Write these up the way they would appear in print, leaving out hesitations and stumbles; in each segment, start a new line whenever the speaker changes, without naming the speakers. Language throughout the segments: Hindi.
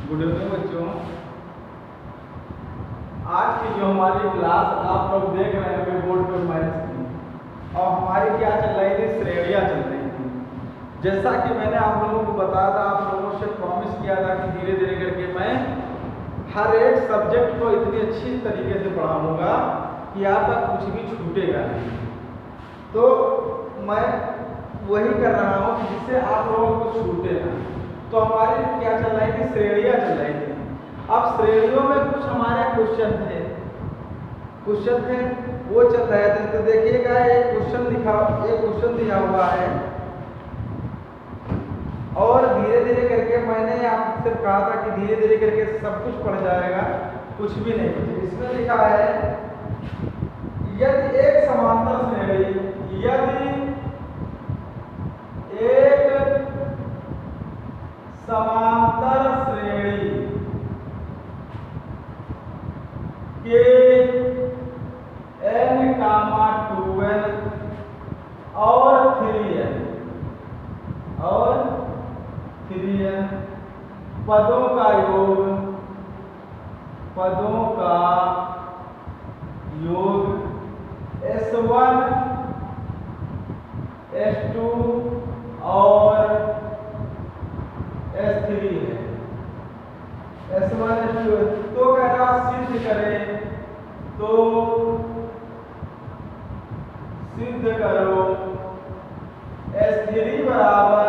गुड इवनिंग बच्चों। आज की जो हमारी क्लास आप लोग देख रहे हैं बोर्ड पे मैथ्स की, और हमारी क्या चल रही थी, श्रेणियाँ चल रही थी। जैसा कि मैंने आप लोगों को बताया था, आप लोगों से प्रॉमिस किया था कि धीरे धीरे करके मैं हर एक सब्जेक्ट को इतनी अच्छी तरीके से पढ़ाऊँगा कि आपका कुछ भी छूटेगा नहीं। तो मैं वही कर रहा हूँ कि जिससे आप लोगों को छूटे ना। तो हमारी क्या चल रही थी, श्रेणियाँ चल रही थी। अब श्रेणियों में कुछ हमारे क्वेश्चन थे वो चल रहे थे। तो देखिएगा एक क्वेश्चन दिया हुआ है, और धीरे धीरे करके मैंने आपसे कहा था कि धीरे धीरे करके सब कुछ पढ़ जाएगा, कुछ भी नहीं बचे। इसमें लिखा है यदि एक समांतर श्रेणी के n, 2n और 3n पदों का योग S1 S2 और S3 है। S1 S2 तो कह रहा सिद्ध करें, तो सिद्ध करो S3 बराबर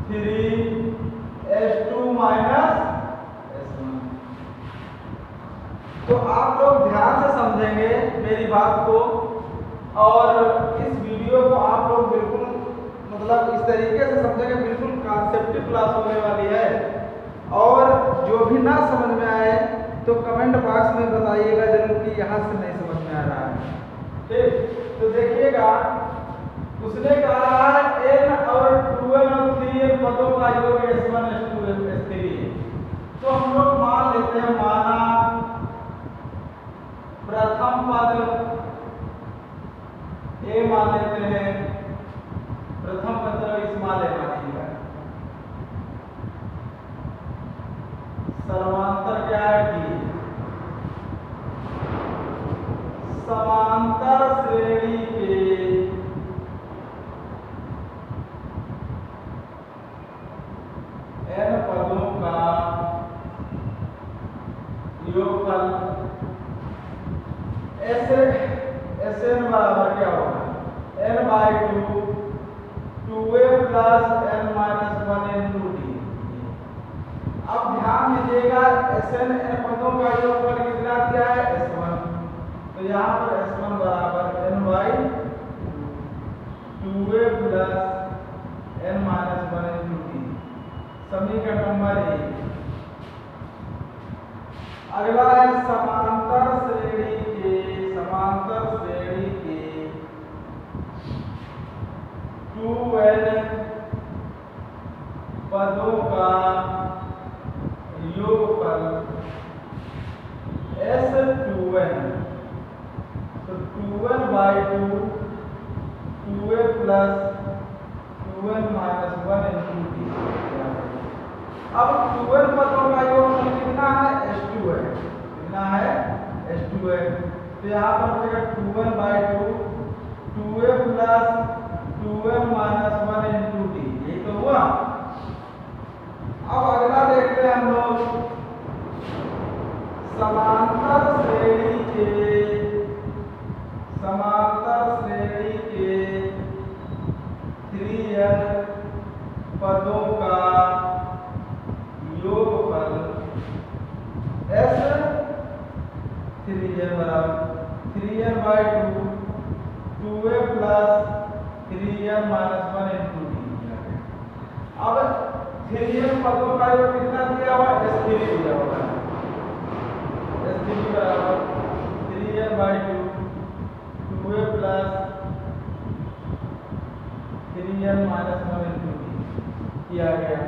3 S2 माइनस S1। तो आप लोग ध्यान से समझेंगे मेरी बात को, और इस वीडियो को आप लोग बिल्कुल मतलब इस तरीके से समझेंगे, बिल्कुल कॉन्सेप्टिव क्लास होने वाली है। और जो भी ना समझ में आए तो कमेंट बॉक्स में बताइएगा जरूर कि यहाँ से नहीं समझ में आ रहा है। ठीक, तो देखिएगा उसने कहा है n और 2n और 3n पदों का योग S1 S2 S3 है। तो हम लोग मान लेते हैं, माना प्रथम पद A मान लेते हैं। प्रथम पद इसमाल है मानिएगा। समांतर क्या है D। समांतर श्रेणी के n पदों का योगफल Sn बराबर क्या होगा, n/2 2a plus n minus 1 into d। अब ध्यान दीजिएगा, Sn n पदों का योगफल कितना दिया है, S1। तो यहाँ पर S1 बराबर n/2 2a plus n minus 1 into d। समीकरण नंबर 1। अगला है समांतर श्रेणी के 2n पदों का योगफल S2n। तो 2n/2 2a plus 2n minus 1 into d। अब 2n पदों का योगफल कितना है, S2 है। कितना है, S2 है। तो यहाँ पर बचेगा 2n/2 2a plus 2n minus 1 into d। यही तो हुआ। अब अगला देखते हैं हम लोग, समांतर श्रेणी के 3n पदों का योगफल S3n बराबर 3n/2 2a plus 3n minus 1 into d। अब 3n पदों का योग कितना दिया हुआ, S3 दिया हुआ है। S3 बराबर 3n/2 2a plus 3n minus 1 into d किया गया।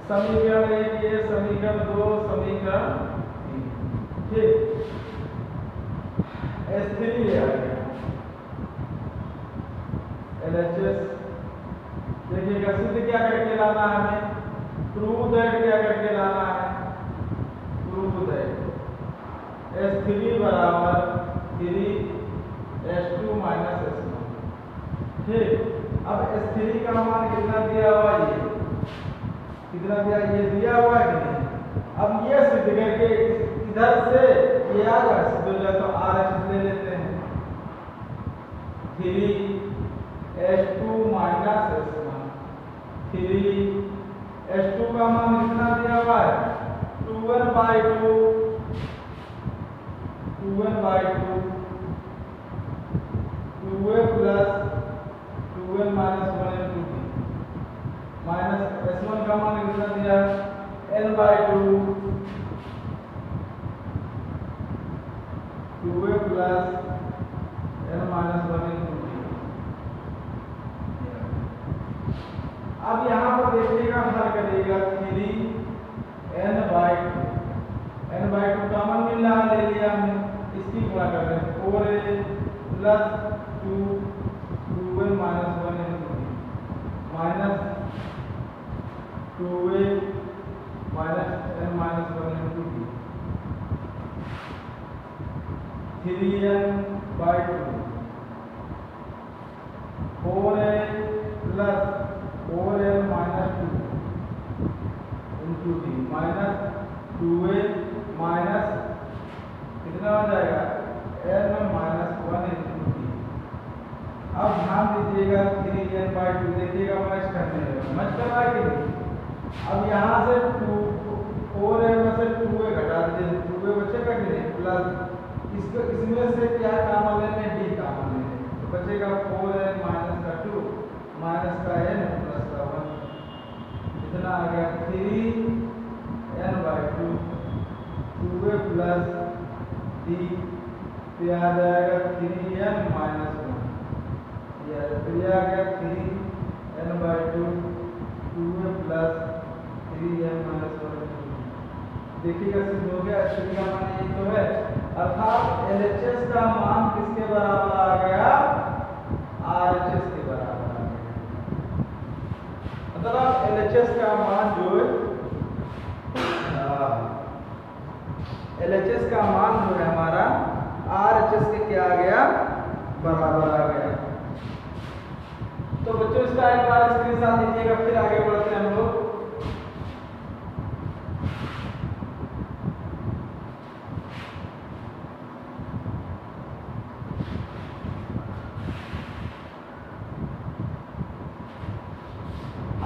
समीकरण 1 ये, समीकरण 2, समीकरण 3। ठीक, S3 आ गया। LHS देखिएगा, सिद्ध क्या करके लाना है हमें, प्रूव दैट क्या करके लाना है, S3 बराबर 3S2 माइनस S1। ठीक, अब S3 का मान कितना दिया हुआ है, ये कितना दिया, ये दिया हुआ है कि नहीं। अब ये सिद्ध करके इधर से ये आ जाए, सिद्ध हो जाए तो RHS ले लेते हैं। 3S2 माइनस S1, 3S2 का मान कितना दिया हुआ है 2n/2, 2n/2, 2a plus 2n minus 1 into d minus S1 का मान कितना दिया n/2, 2a plus n minus 1 into d। अब यहाँ पर देखिएगा हल करिएगा 3n/2, n/2 कॉमन मिल रहा है, ले लिया हमने, इसकी गुणा कर रहे हैं 4a plus 2n minus 1 into d minus 2a minus n minus 1 into d 3n/2, 4a plus 4n minus 2 into d minus 2a minus कितना हो जाएगा n माइनस 1 into d। अब ध्यान दीजिएगा 3n/2, देखिएगा मैच करने लगा, मैच कर रहा है कि नहीं। अब यहाँ से 4n में से 2a घटा दीजिए, 2a बचेगा कि नहीं, प्लस इसको इसमें से क्या कॉमन लेने, d कॉमन लेने, तो बचेगा 4n माइनस का 2 माइनस का n प्लस का 1, इतना आ गया 3n/2, 2a प्लस d, तो आ जाएगा 3n माइनस 1, तो ये आ गया 3n/2, 2a plus 3n minus 1। देखिएगा सिद्ध हो गया, S3 का मान यही तो है, अर्थात LHS का मान किसके बराबर आ गया, RHS के बराबर आ गया। मतलब LHS का मान जो है LHS का मान जो है हमारा RHS के क्या आ गया, बराबर आ गया। तो बच्चों इसका एक बार स्क्रीनशॉट लीजिएगा, फिर आगे बढ़ते हैं हम लोग।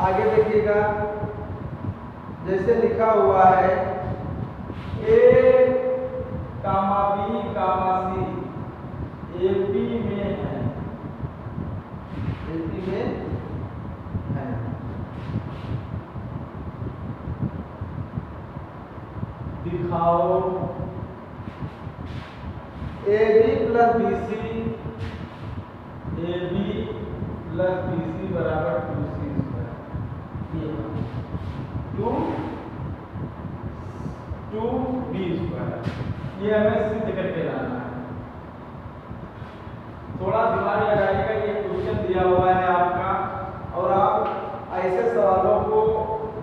आगे देखिएगा, जैसे लिखा हुआ है A, B, C AP में है, AP में है। दिखाओ AB plus BC, AB plus BC बराबर 2c², 2b², ये हमें सिद्ध करके लाना है। थोड़ा दिमाग लगाइएगा, ये क्वेश्चन दिया हुआ है आपका, और आप ऐसे सवालों को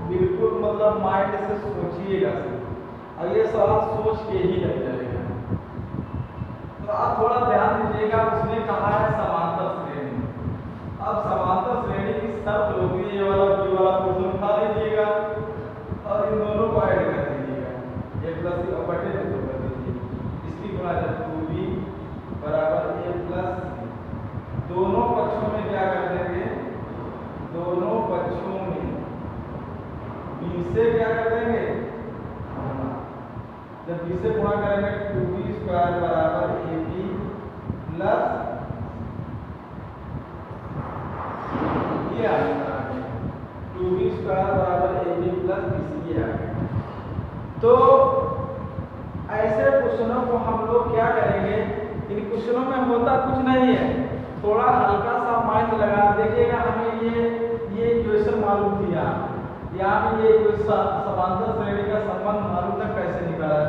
बिल्कुल मतलब माइंड से सोचिएगा, और ये सवाल सोच के ही लग जाएगा। तो आप थोड़ा ध्यान दीजिएगा, उसने कहा है समांतर श्रेणी। अब समांतर श्रेणी की शर्त होती है, ये वाला पोर्शन उठा लीजिएगा और इन दोनों को ऐड कर दीजिएगा, a प्लस c बटे 2 कर दीजिए, इसकी गुणा जब 2b बराबर a प्लस c, दोनों पक्षों में क्या कर देंगे, दोनों पक्षों में b से क्या कर देंगे, जब b से गुणा करेंगे 2b² बराबर ab प्लस ये आ गया 2b² बराबर ab प्लस bc, ये आ गया। तो ऐसे क्वेश्चनों को हम लोग क्या करेंगे, इन क्वेश्चनों में होता कुछ नहीं है, थोड़ा हल्का सा माइंड लगा देखिएगा। हमें ये इक्वेशन मालूम थी, यहाँ पे ये कोई समांतर श्रेणी का संबंध मालूम था, कैसे निकाला,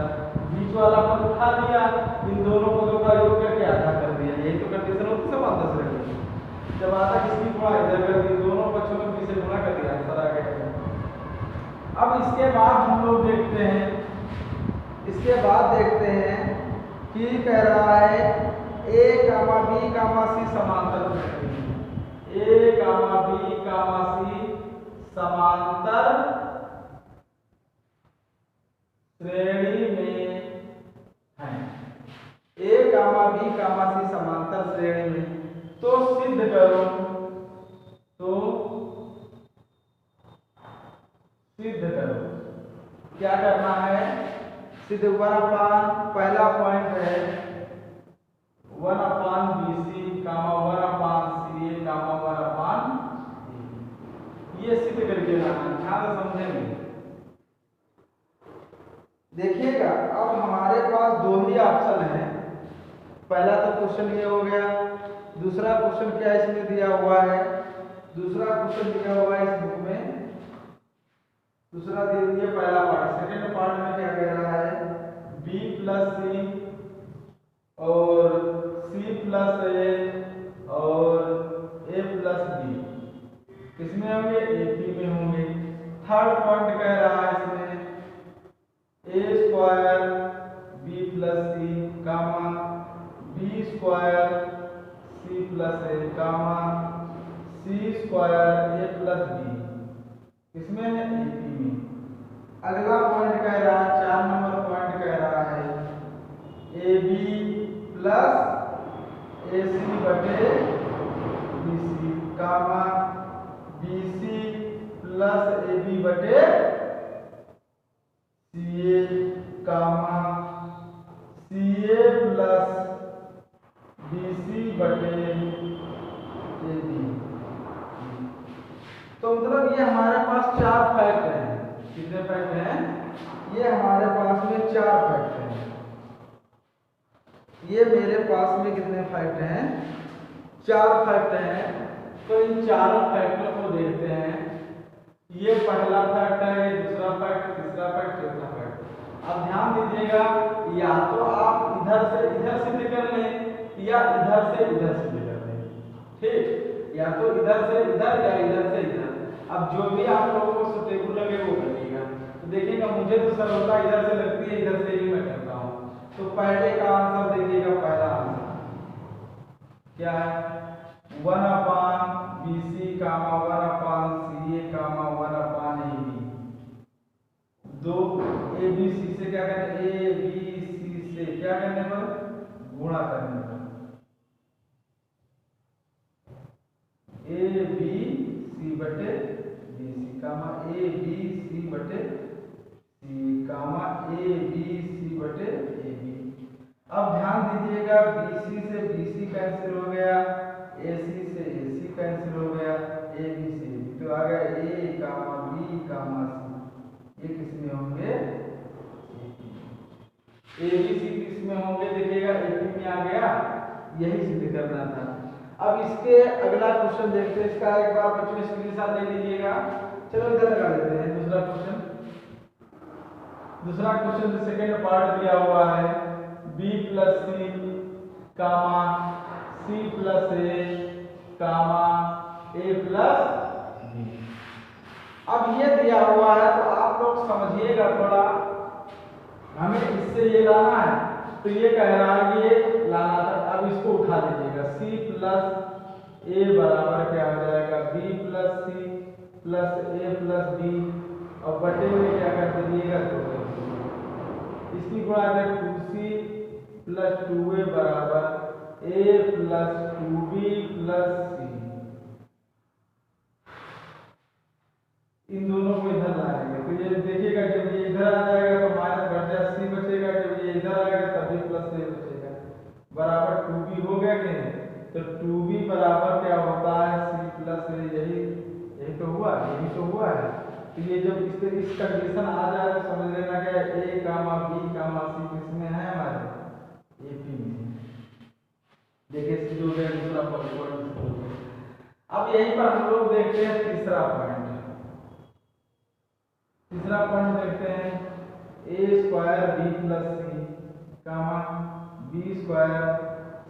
बीच वाला पद उठा लिया, इन दोनों पदों का योग करके आधा कर दिया, यही तो कंडीशन होती है समांतर श्रेणी। जब आधा किसकी गुणा इधर कर दी, दोनों पक्षों में b से गुणा कर दिया, आंसर आ गया। अब इसके बाद हम लोग देखते हैं, इसके बाद देखते हैं कि कह रहा है ए कामा बी कामा सी समांतर श्रेणी में, ए कामा बी कामा सी समांतर श्रेणी में है, ए कामा बी कामा सी समांतर श्रेणी में। तो सिद्ध करो, तो सिद्ध करो, क्या करना है, सिद्ध 1/, पहला पॉइंट है 1/BC कामा 1/CA कामा 1/AB, ये सिद्ध करके लाना, ध्यान से समझेंगे। देखिएगा अब हमारे पास दो ही ऑप्शन है, पहला तो क्वेश्चन ये हो गया, दूसरा क्वेश्चन क्या इसमें दिया हुआ है, दूसरा क्वेश्चन दिया हुआ है इस बुक में, दूसरा दे दिया पहला पार्ट। सेकंड पार्ट में क्या कह रहा है, B प्लस सी और C प्लस ए और A प्लस बी किसमें होंगे, AP में होंगे। थर्ड पॉइंट कह रहा है इसमें A square B plus C comma B square C plus A comma C square A plus B किसमें है, AP में। अगला पॉइंट कह रहा है, 4 नंबर पॉइंट कह रहा है AB प्लस AC बटे BC कामा BC प्लस AB बटे CA कामा CA प्लस BC बटे AB। तो मतलब ये हमारे पास 4 फैक्ट हैं, कितने फैक्ट हैं, ये हमारे पास में 4 फैक्ट हैं, ये मेरे पास में कितने फैक्ट हैं, 4 फैक्ट हैं। तो इन चारों फैक्टर को देखते हैं, ये पहला फैक्ट है, ये दूसरा फैक्ट, तीसरा फैक्ट, चौथा फैक्ट। अब ध्यान दीजिएगा, या तो आप इधर से इधर सिद्ध कर लें या इधर से इधर सिद्ध कर लें, ठीक, या तो इधर से इधर या इधर से इधर। अब जो भी आप लोगों को सुटेबल लगे वो करिएगा। तो देखिएगा मुझे तो सरलता इधर से लगती है, इधर से ही मैं करता हूँ। तो पहले का आंसर देखिएगा, पहला आंसर क्या है, 1/BC कामा 1/CA कामा 1/AB। दो ABC से क्या करने, ABC से क्या करने पर, गुणा करने पर, ABC बटे BC कामा ABC बटे C कामा ABC बटे AB। अब ध्यान दीजिएगा, BC से BC कैंसिल हो गया, AC से AC कैंसिल हो गया, AB से AB, तो आ गया A comma B comma C, ये किसमें होंगे, ABC किसमें होंगे, देखिएगा AP में आ गया, यही सिद्ध करना था। अब इसके अगला क्वेश्चन देखते हैं, इसका एक बार बच्चों स्क्रीनशॉट ले लीजिएगा। चलो इधर लगा लेते हैं दूसरा क्वेश्चन। दूसरा क्वेश्चन सेकंड पार्ट दिया हुआ है, B plus C comma C plus A comma A plus B. अब ये दिया हुआ है तो आप लोग समझिएगा थोड़ा, हमें इससे ये लाना है, तो ये कह रहा है ये लाना था। अब इसको उठा लीजिएगा, C प्लस ए बराबर क्या हो जाएगा, B plus C plus A plus B, और बटे में क्या कर दीजिएगा, 2। इसकी गुणा है 2C प्लस 2A बराबर A plus 2B plus C। इन दोनों को इधर लाएंगे तो ये देखिएगा, जब ये इधर आ जाएगा तो माइनस बढ़ जाएगा, C बचेगा, जब ये इधर आएगा तभी प्लस A बचेगा, बराबर 2B हो गया कि नहीं। तो 2B बराबर क्या होता है, C प्लस A, यही तो हुआ, यही तो हुआ है। तो ये जब इस कंडीशन आ जाए तो समझ लेना क्या है, A comma B comma C किसमें है, हमारे AP में। देखिए सीधे हो गया दूसरा पॉइंट। अब यहीं पर हम लोग देखते हैं तीसरा पॉइंट। तीसरा पॉइंट देखते हैं, A square B plus C comma B square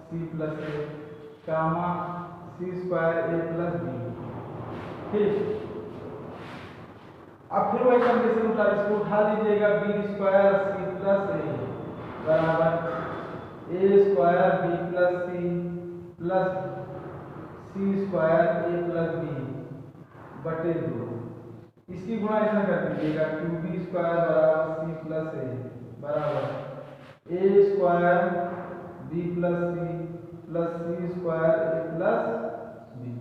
C plus A comma C square A plus B। ठीक, अब फिर वही कंडीशन उठा, इसको उठा लीजिएगा, B square C plus A बराबर A square B plus C square A plus B बटे 2। इसकी गुणा ऐसा कर दीजिएगा, 2b स्क्वायर बराबर सी प्लस ए बराबर A square B plus C square A plus B.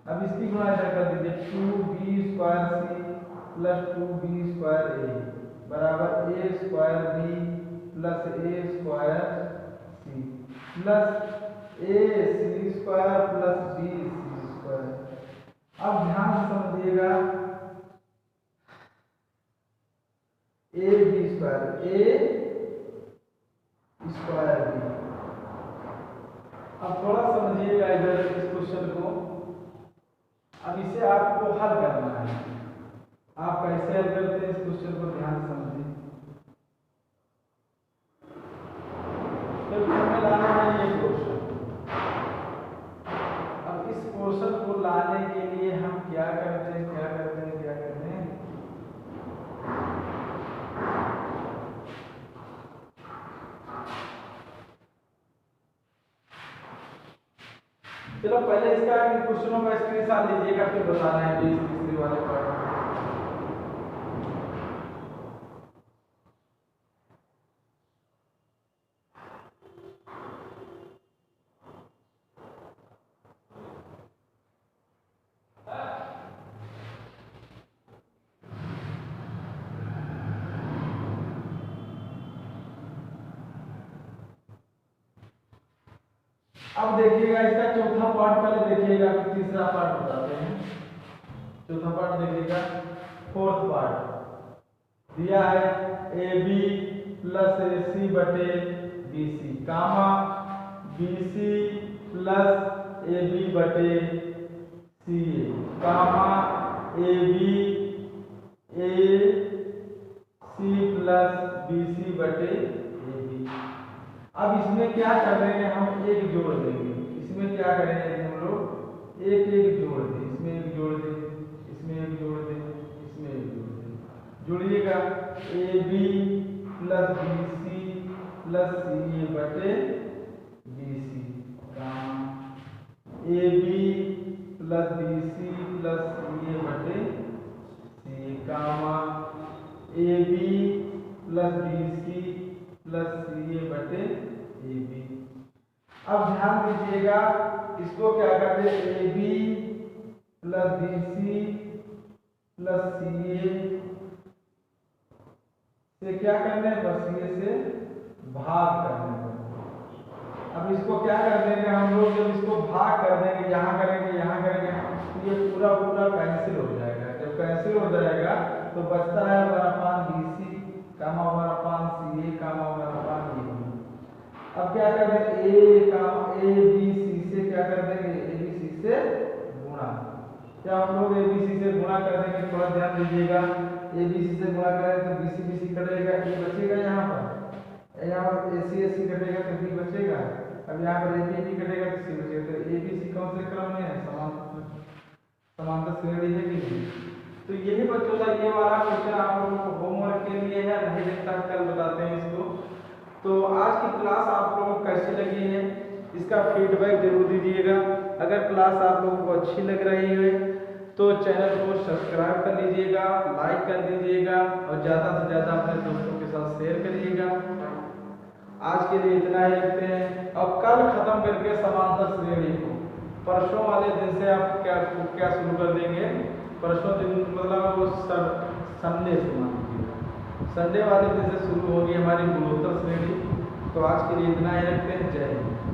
अब इसकी गुणा ऐसा कर दीजिए, 2b square C plus 2b square A बराबर A square B plus A square C plus A C square plus B C square. अब ध्यान से समझिएगा, A B square A square B. अब थोड़ा समझिएगा इधर इस क्वेश्चन को। अब इसे आपको हल करना है। आप कैसे हल करते हैं इस क्वेश्चन को ध्यान से समझिए। तो हमें लाना है ये क्वेश्चन। अब इस क्वेश्चन को लाने के लिए हम क्या करते हैं। चलो पहले इसका क्वेश्चनों का स्क्रीनशॉट लीजिएगा, फिर बताना है कि तीसरे वाले पार्ट। अब देखिएगा इसका चौथा पार्ट पहले देखिएगा, फिर तीसरा पार्ट बताते हैं। चौथा पार्ट देखिएगा, फोर्थ पार्ट दिया है ए बी प्लस ए सी बटे B C comma B C plus A B बटे C A comma A B A C plus B C बटे ए बी। अब इसमें क्या कर रहे हैं, हम एक जोड़ देंगे। इसमें क्या करेंगे हम लोग, एक जोड़ दें। इसमें एक जोड़ दें, इसमें एक जोड़ दें, इसमें एक जोड़ दें। जोड़िएगा, A B plus B C plus C A बटे B C A B plus B C plus C A बटे C comma A B plus B C plus C A बटे ए बी। अब ध्यान दीजिएगा, इसको क्या करते हैं, A B plus B C plus C A से क्या करने, बस सी ए से भाग करने। अब इसको क्या कर देंगे हम लोग, जब इसको भाग कर देंगे, यहाँ करेंगे यहाँ करेंगे, तो ये पूरा कैंसिल हो जाएगा। जब कैंसिल हो जाएगा तो बचता है 1/बी सी कामा 1/सी ए कामा 1/ए बी। अब क्या कर देंगे, ए बी सी से क्या कर देंगे, ए बी सी से गुणा। क्या हम लोग ए बी सी से गुणा कर देंगे, थोड़ा ध्यान दीजिएगा। ए बी सी से गुणा करें तो बी सी कटेगा, ए बचेगा यहाँ पर ए सी कटेगा तो बी बचेगा। अब यहाँ पर ए बी कटेगा तो सी बचेगा। तो ए बी सी कौन से क्रम में है, समांतर श्रेणी है कि नहीं। तो यही बच्चों का ये वाला क्वेश्चन आप लोगों को होमवर्क के लिए है, नहीं देखता कल बताते हैं इसको। तो आज की क्लास आप लोगों को कैसी लगी है, इसका फीडबैक जरूर दीजिएगा। अगर क्लास आप लोगों को अच्छी लग रही है तो चैनल को सब्सक्राइब कर लीजिएगा, लाइक कर दीजिएगा और ज़्यादा से ज़्यादा अपने दोस्तों के साथ शेयर करिएगा। आज के लिए इतना ही रखते हैं। अब कल खत्म करके समांतर श्रेणी को परसों वाले दिन से आप क्या शुरू कर देंगे। परसों दिन मतलब वो संडे से मान लीजिएगा, संडे वाले दिन से शुरू होगी हमारी गुणोत्तर श्रेणी। तो आज के लिए इतना ही रखते हैं। जय हिंद।